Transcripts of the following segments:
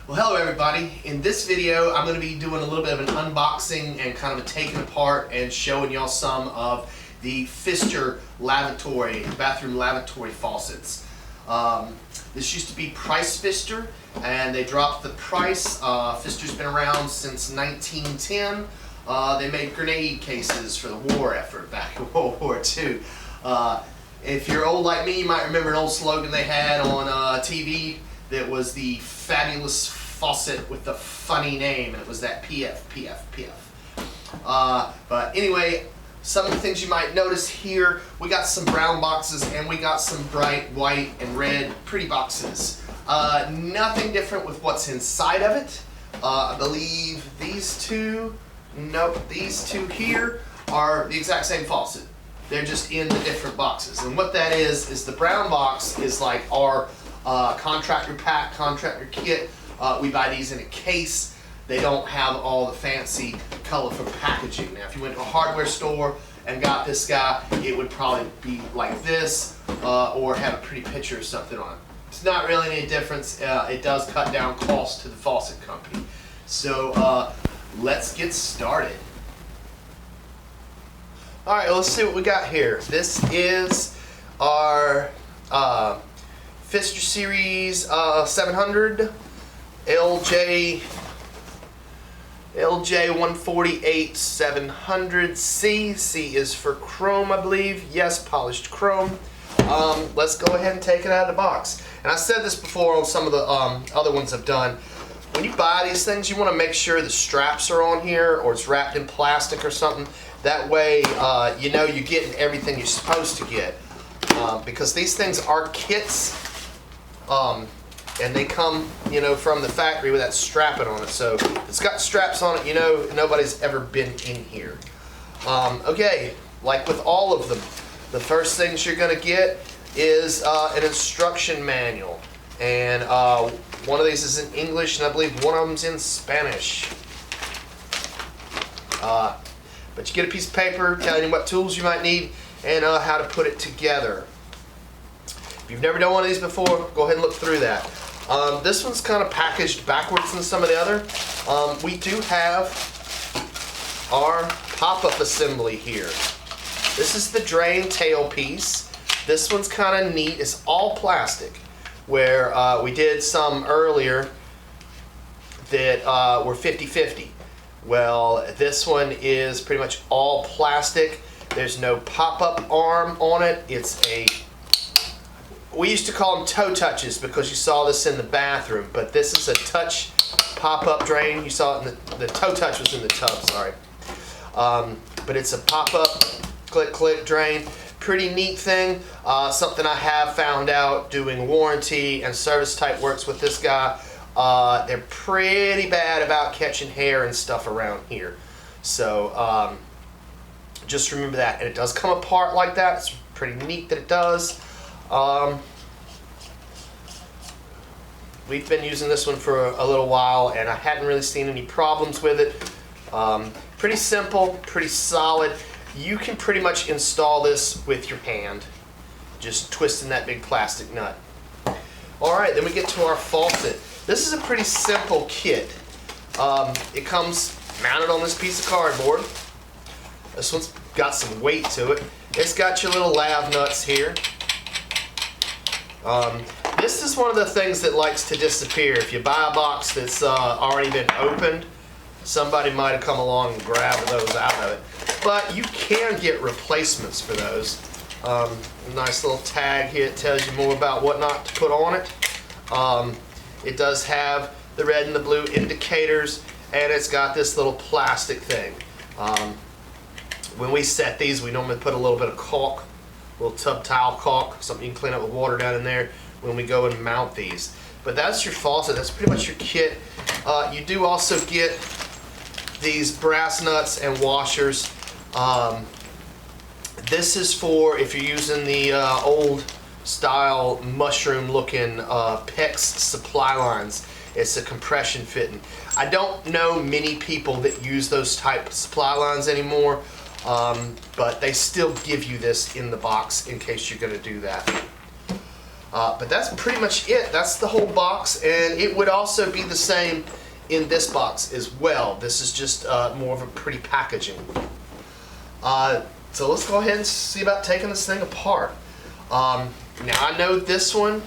Well, hello everybody. In this video, I'm going to be doing a little bit of an unboxing and kind of a taking apart and showing y'all some of the Pfister bathroom lavatory faucets. This used to be Price Pfister, and they dropped the price. Pfister's been around since 1910. They made grenade cases for the war effort back in World War II. If you're old like me, you might remember an old slogan they had on TV that was the fabulous faucet with the funny name, and it was that PF, PF, PF. But anyway, some of the things you might notice here, we got some brown boxes and we got some bright white and red pretty boxes. Nothing different with what's inside of it. I believe these two, nope, these two here are the exact same faucet. They're just in the different boxes. And what that is the brown box is like our contractor pack, contractor kit. We buy these in a case. They don't have all the fancy colorful packaging. Now, if you went to a hardware store and got this guy, it would probably be like this, or have a pretty picture or something on it. It's not really any difference. It does cut down costs to the faucet company. So let's get started. All right, let's see what we got here. This is our Pfister Series 700 LJ148 700C. C is for chrome, I believe. Yes, polished chrome. Let's go ahead and take it out of the box. And I said this before on some of the other ones I've done. When you buy these things, you want to make sure the straps are on here or it's wrapped in plastic or something. That way, you know you're getting everything you're supposed to get. Because these things are kits, and they come, you know, from the factory with that strapping on it. So if it's got straps on it, you know nobody's ever been in here. Okay, like with all of them, the first things you're going to get is an instruction manual. And one of these is in English, and I believe one of them's in Spanish. But you get a piece of paper telling you what tools you might need and how to put it together. If you've never done one of these before, go ahead and look through that. This one's kind of packaged backwards than some of the other. We do have our pop-up assembly here. This is the drain tailpiece. This one's kind of neat. It's all plastic, where we did some earlier that were 50-50. Well, this one is pretty much all plastic. There's no pop-up arm on it. It's we used to call them toe touches because you saw this in the bathroom, but this is a touch pop-up drain. You saw it in the toe touch was in the tub, sorry. But it's a pop-up click drain. Pretty neat thing. Something I have found out doing warranty and service type works with this guy. They're pretty bad about catching hair and stuff around here. So just remember that. And it does come apart like that. It's pretty neat that it does. We've been using this one for a little while, and I hadn't really seen any problems with it. Pretty simple, pretty solid. You can pretty much install this with your hand, just twisting that big plastic nut. Alright, then we get to our faucet. This is a pretty simple kit. It comes mounted on this piece of cardboard. This one's got some weight to it. It's got your little lav nuts here. This is one of the things that likes to disappear. If you buy a box that's already been opened, somebody might have come along and grabbed those out of it. But you can get replacements for those. Nice little tag here. It tells you more about what not to put on it. It does have the red and the blue indicators, and it's got this little plastic thing. When we set these, we normally put a little bit of caulk, a little tub towel caulk, something you can clean up with water down in there when we go and mount these. But that's your faucet. That's pretty much your kit. You do also get these brass nuts and washers. This is for if you're using the old style mushroom looking PEX supply lines. It's a compression fitting. I don't know many people that use those type of supply lines anymore, but they still give you this in the box in case you're going to do that. But that's pretty much it. That's the whole box, and it would also be the same in this box as well. This is just more of a pretty packaging. So let's go ahead and see about taking this thing apart. Now I know this one,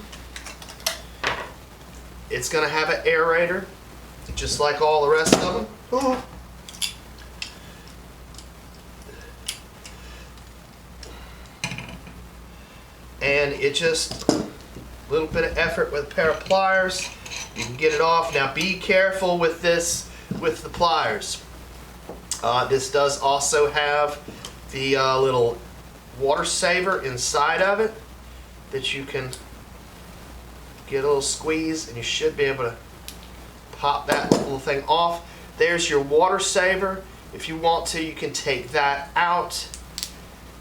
it's going to have an aerator, just like all the rest of them. Ooh. And it just, a little bit of effort with a pair of pliers, you can get it off. Now be careful with this, with the pliers. This does also have the little water saver inside of it that you can get a little squeeze, and you should be able to pop that little thing off. There's your water saver. If you want to, you can take that out,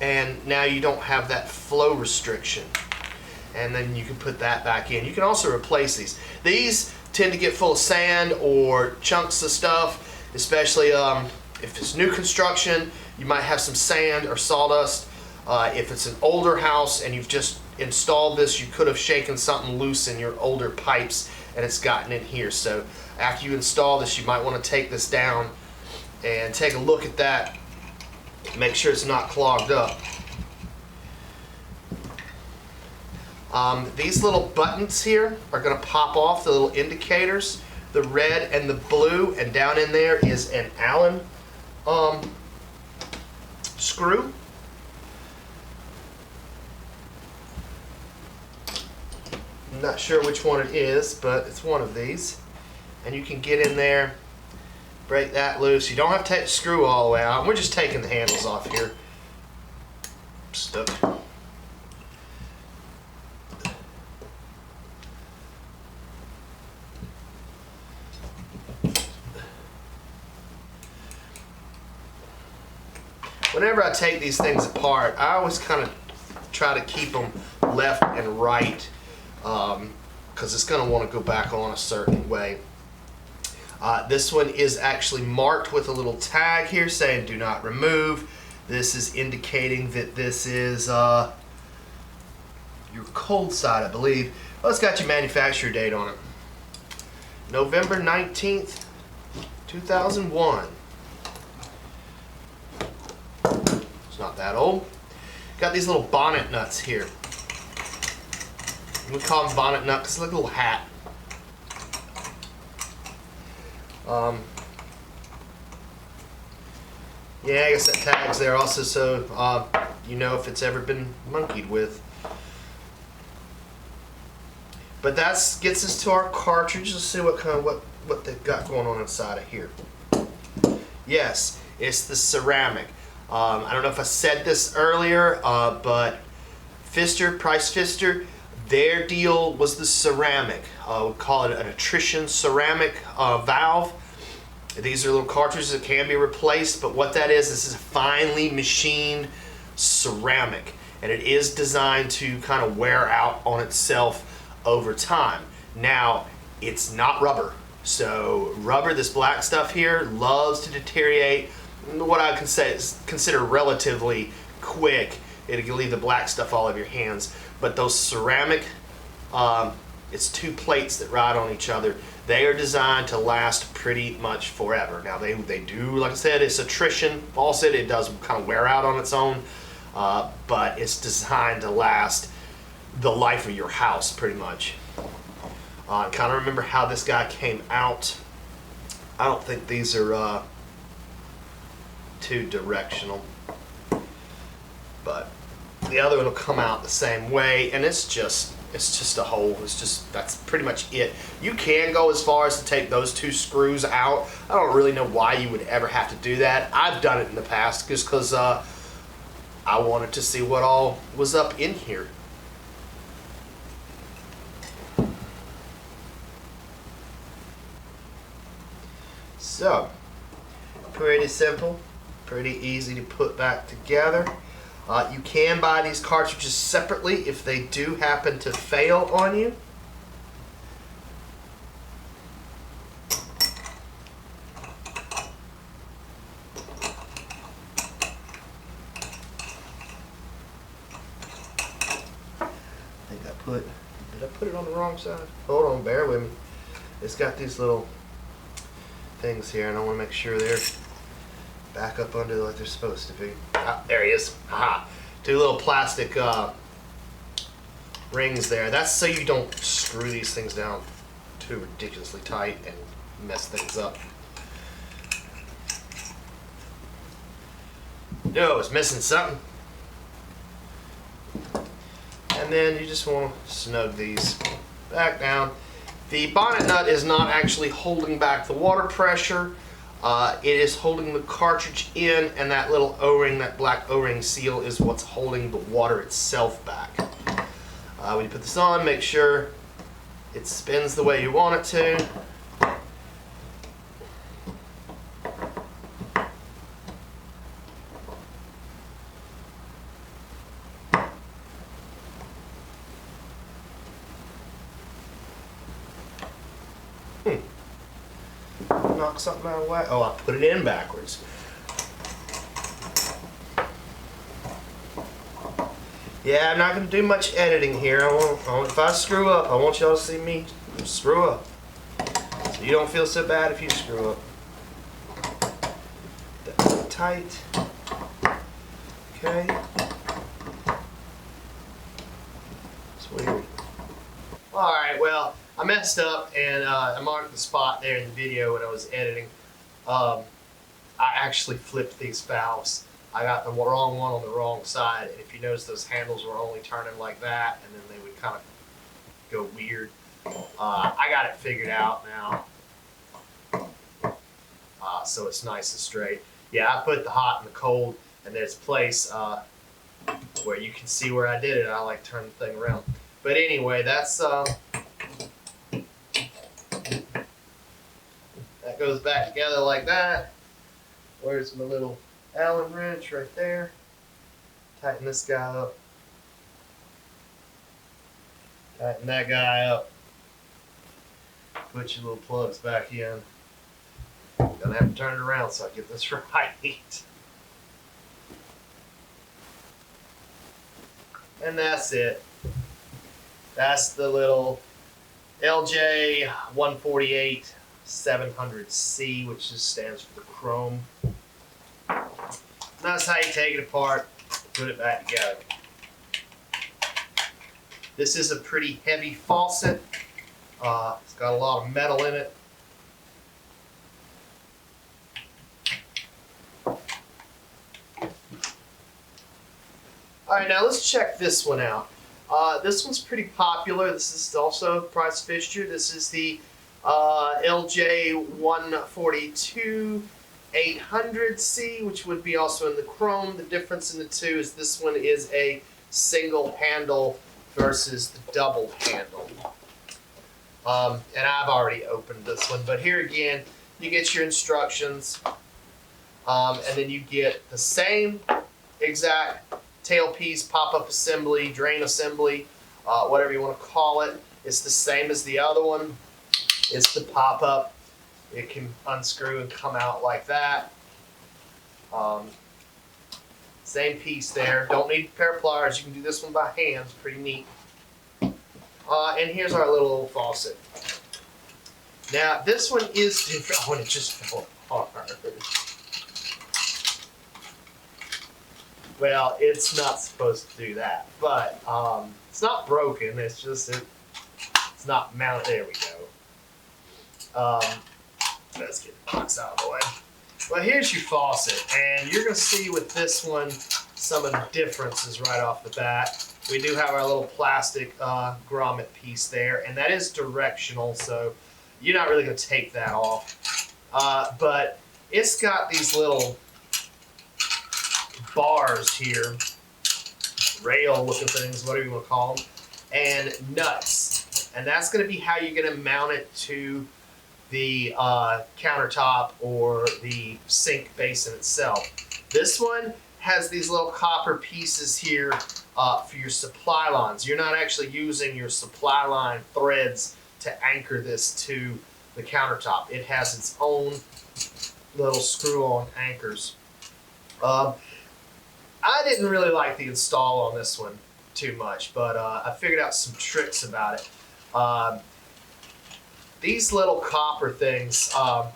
and now you don't have that flow restriction. And then you can put that back in. You can also replace these. These tend to get full of sand or chunks of stuff, especially if it's new construction, you might have some sand or sawdust. If it's an older house and you've just installed this, you could have shaken something loose in your older pipes and it's gotten in here. So after you install this, you might want to take this down and take a look at that. Make sure it's not clogged up. These little buttons here are going to pop off, the little indicators, the red and the blue, and down in there is an Allen screw. I'm not sure which one it is, but it's one of these. And you can get in there, break that loose. You don't have to take the screw all the way out. We're just taking the handles off here. Stuck. Whenever I take these things apart, I always kind of try to keep them left and right, because it's going to want to go back on a certain way. This one is actually marked with a little tag here saying do not remove. This is indicating that this is your cold side, I believe. Well, it's got your manufacturer date on it. November 19th, 2001. It's not that old. Got these little bonnet nuts here. We call them bonnet nuts because it's like a little hat. Yeah, I guess that tag's there also so you know if it's ever been monkeyed with. But that gets us to our cartridge. Let's see what kind of what they've got going on inside of here. Yes, it's the ceramic. I don't know if I said this earlier, but Price Pfister, their deal was the ceramic. We call it an attrition ceramic valve. These are little cartridges that can be replaced, but what that is, this is a finely machined ceramic, and it is designed to kind of wear out on itself over time. Now, it's not rubber. So rubber, this black stuff here, loves to deteriorate what I can say is consider relatively quick. It'll leave the black stuff all over your hands. But those ceramic, it's two plates that ride on each other. They are designed to last pretty much forever. Now they do, like I said, it's attrition. Faucet, it does kind of wear out on its own, but it's designed to last the life of your house pretty much. I kind of remember how this guy came out. I don't think these are too directional, but the other one will come out the same way, and it's just a hole. That's pretty much it. You can go as far as to take those two screws out. I don't really know why you would ever have to do that. I've done it in the past just because I wanted to see what all was up in here. So, pretty simple, pretty easy to put back together. You can buy these cartridges separately if they do happen to fail on you. I think I put put it on the wrong side? Hold on, bear with me. It's got these little things here, and I want to make sure they're back up under like they're supposed to be. Ah, there he is. Aha. Two little plastic rings there. That's so you don't screw these things down too ridiculously tight and mess things up. No, it's missing something. And then you just want to snug these back down. The bonnet nut is not actually holding back the water pressure. It is holding the cartridge in, and that little O-ring, that black O-ring seal, is what's holding the water itself back. When you put this on, make sure it spins the way you want it to. Knock something out of whack. Oh, I put it in backwards. Yeah, I'm not going to do much editing here. If I screw up, I want y'all to see me screw up. So you don't feel so bad if you screw up. That's tight. Okay. It's weird. Alright, well, I messed up and I marked the spot there in the video when I was editing. I actually flipped these valves. I got the wrong one on the wrong side, and if you notice, those handles were only turning like that, and then they would kind of go weird. I got it figured out now, so it's nice and straight. Yeah, I put the hot and the cold, and there's a place where you can see where I did it. I like turn the thing around. But anyway, that's that goes back together like that. Where's my little Allen wrench? Right there. Tighten this guy up. Tighten that guy up. Put your little plugs back in. Gonna have to turn it around so I get this right. And that's it. That's the little LJ 148 700C, which just stands for the chrome. That's how you take it apart, put it back together. This is a pretty heavy faucet. It's got a lot of metal in it. Alright, now let's check this one out. This one's pretty popular. This is also a price fixture. This is the LJ 142 800C, which would be also in the chrome. The difference in the two is this one is a single handle versus the double handle. And I've already opened this one, but here again, you get your instructions, and then you get the same exact tailpiece, pop-up assembly, drain assembly, whatever you want to call it. It's the same as the other one. It's the pop-up. It can unscrew and come out like that. Same piece there. Don't need a pair of pliers. You can do this one by hand. It's pretty neat. And here's our little old faucet. Now, this one is different. Oh, and it just fell apart. Well, it's not supposed to do that, but it's not broken. It's just it's not mounted. There we go. Let's get the box out of the way. Well, here's your faucet, and you're going to see with this one some of the differences right off the bat. We do have our little plastic grommet piece there, and that is directional, so you're not really going to take that off. But it's got these little bars here, rail-looking things, whatever you want to call them, and nuts. And that's going to be how you're going to mount it to the countertop or the sink basin itself. This one has these little copper pieces here for your supply lines. You're not actually using your supply line threads to anchor this to the countertop. It has its own little screw-on anchors. I didn't really like the install on this one too much, but I figured out some tricks about it. Um, these little copper things,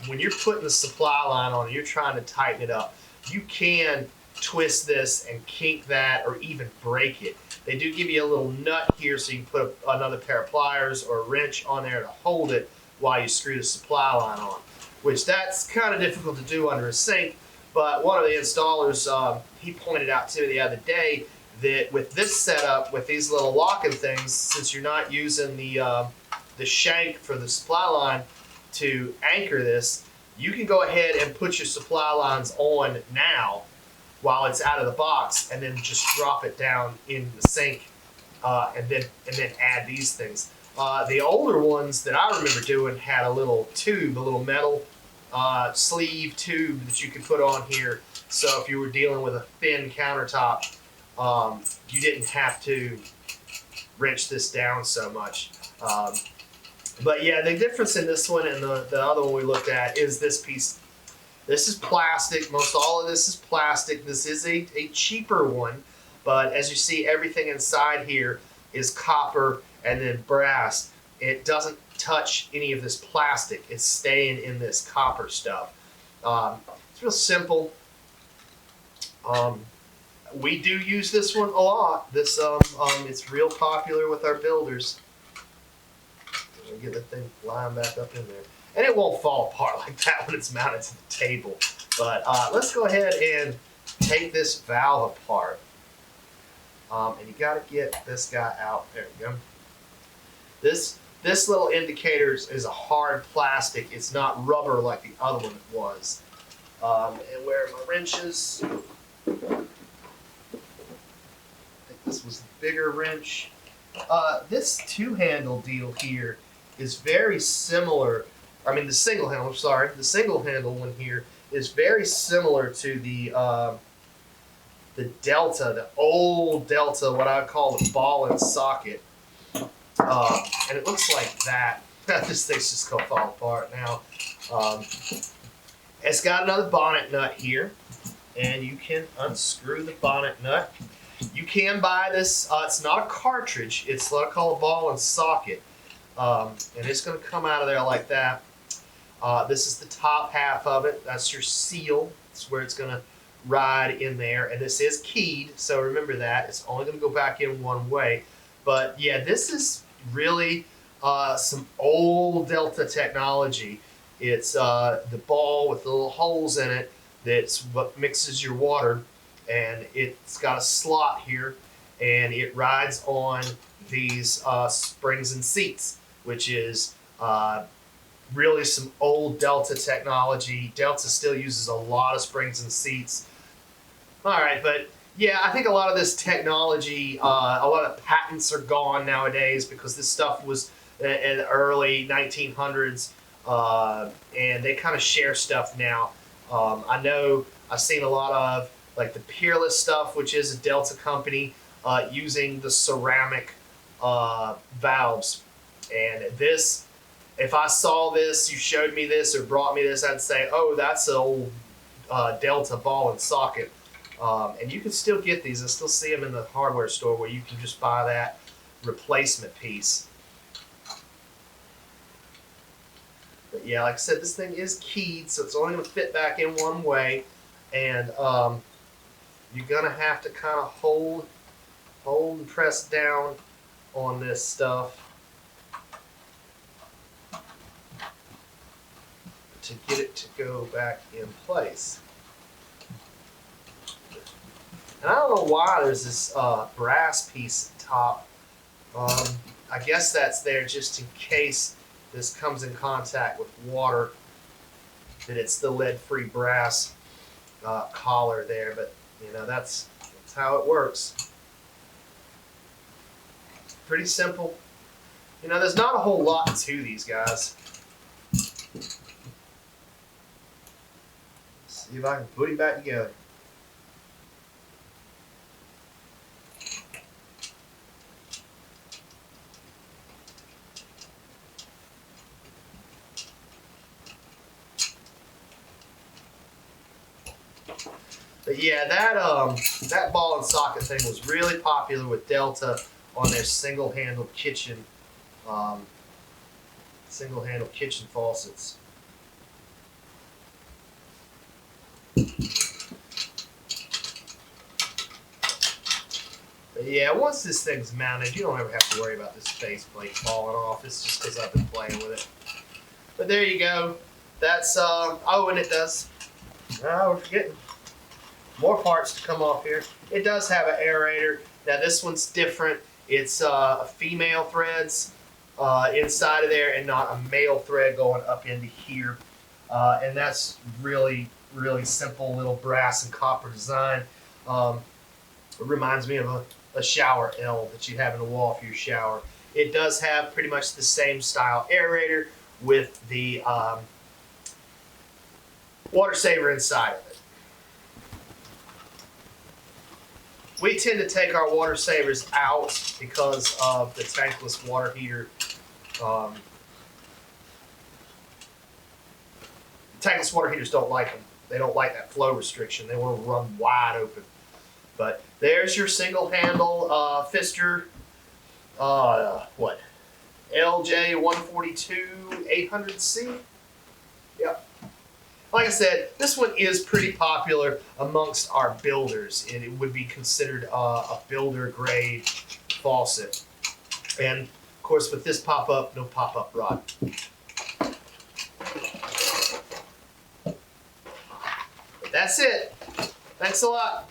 when you're putting the supply line on and you're trying to tighten it up, you can twist this and kink that or even break it. They do give you a little nut here so you can put another pair of pliers or a wrench on there to hold it while you screw the supply line on, which that's kind of difficult to do under a sink. But one of the installers, he pointed out to me the other day that with this setup, with these little locking things, since you're not using the shank for the supply line to anchor this, you can go ahead and put your supply lines on now while it's out of the box, and then just drop it down in the sink, and then add these things. The older ones that I remember doing had a little tube, a little metal sleeve tube that you could put on here. So if you were dealing with a thin countertop, you didn't have to wrench this down so much. But yeah, the difference in this one and the other one we looked at is this piece. This is plastic. Most all of this is plastic. This is a cheaper one, but as you see, everything inside here is copper and then brass. It doesn't touch any of this plastic. It's staying in this copper stuff. It's real simple. We do use this one a lot. This it's real popular with our builders. Get the thing lined back up in there. And it won't fall apart like that when it's mounted to the table. But let's go ahead and take this valve apart. And you got to get this guy out. There we go. This little indicator is a hard plastic. It's not rubber like the other one was. And where are my wrenches? I think this was the bigger wrench. This two-handle deal here is very similar. I mean, the single handle, sorry. The single handle one here is very similar to the Delta, the old Delta, what I call the ball and socket. And it looks like that. This thing's just going to fall apart now. It's got another bonnet nut here, and you can unscrew the bonnet nut. You can buy this. It's not a cartridge. It's what I call a ball and socket. And it's going to come out of there like that. This is the top half of it. That's your seal. It's where it's going to ride in there. And this is keyed, so remember that. It's only going to go back in one way. But yeah, this is really some old Delta technology. It's the ball with the little holes in it. That's what mixes your water. And it's got a slot here, and it rides on these springs and seats, which is really some old Delta technology. Delta still uses a lot of springs and seats. All right, but yeah, I think a lot of this technology, a lot of patents are gone nowadays because this stuff was in the early 1900s, and they kind of share stuff now. I know I've seen a lot of like the Peerless stuff, which is a Delta company, using the ceramic valves. And this, if I saw this, you showed me this or brought me this, I'd say, oh, that's an old Delta ball and socket. And you can still get these. I still see them in the hardware store where you can just buy that replacement piece. But yeah, like I said, this thing is keyed, so it's only going to fit back in one way. And you're going to have to kind of hold and press down on this stuff to get it to go back in place. And I don't know why there's this brass piece at the top. I guess that's there just in case this comes in contact with water, that it's the lead-free brass collar there. But you know, that's how it works. Pretty simple. You know, there's not a whole lot to these guys. See if I can put him back together. But yeah, that ball and socket thing was really popular with Delta on their single-handled kitchen single handle kitchen faucets. But yeah, once this thing's mounted, you don't ever have to worry about this faceplate falling off. It's just because I've been playing with it. But there you go. That's, oh, and it does. We're forgetting more parts to come off here. It does have an aerator. Now this one's different. It's a female threads inside of there and not a male thread going up into here. And that's really, really simple little brass and copper design. It reminds me of a shower L that you have in the wall for your shower. It does have pretty much the same style aerator with the water saver inside of it. We tend to take our water savers out because of the tankless water heater. Tankless water heaters don't like them. They don't like that flow restriction. They want to run wide open. But there's your single handle Pfister, LJ 142 800C. Yep. Like I said, this one is pretty popular amongst our builders, and it would be considered a builder grade faucet. And of course, with this pop-up, no pop-up rod. But that's it. Thanks a lot.